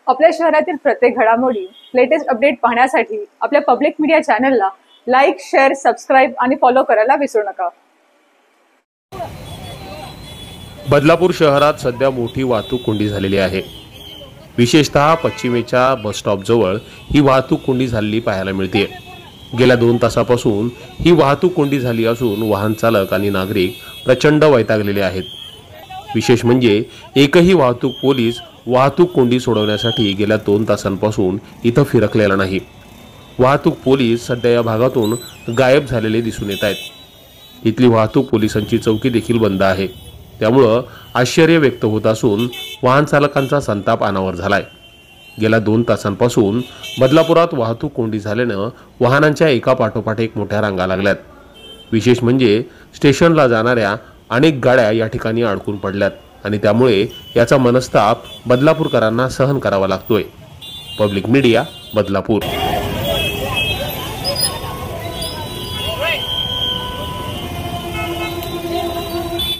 आपल्या शहरातील प्रत्येक घडामोडी लेटेस्ट अपडेट पाहण्यासाठी आपल्या पब्लिक मीडिया चॅनलला लाईक, शेअर, सबस्क्राईब आणि फॉलो करायला विसरू नका। बदलापूर शहरात सध्या मोठी वाहतूक कोंडी झालेली आहे। विशेषतः पश्चिमेच्या बस स्टॉप जवळ ही वाहतूक कोंडी झालेली पाहायला मिळते। गेल्या 2 तासापासून ही वाहतूक कोंडी झाली असून वाहन चालक आणि नागरिक प्रचंड वैतागलेले आहेत। विशेष म्हणजे एकही वाहतूक पोलीस वाहतूक कोंडी सोडवण्यासाठी गेल्या 2 तासांपासून इथं फिरकलेला नाही। वाहतूक पोलीस सध्या या भागातून गायब झालेले दिसून येत आहेत। इथली वाहतूक पोलिसांची चौकी देखील बंद आहे। त्यामुळे आश्चर्य व्यक्त होत असून वाहन चालकांचा संताप अनावर झालाय। गेल्या 2 तासांपासून बदलापुरात वाहतूक कोंडी झाल्यानं वाहनांच्या एका पाठोपाठ एक मोठ्या रांगा लागल्यात। विशेष म्हणजे स्टेशनला जाणाऱ्या अनेक गाड्या या ठिकाणी अडकून पडल्यात आणि त्यामुळे याचा मनस्ताप बदलापूरकरांना सहन करावा लागतोय। Public media, Badlapur.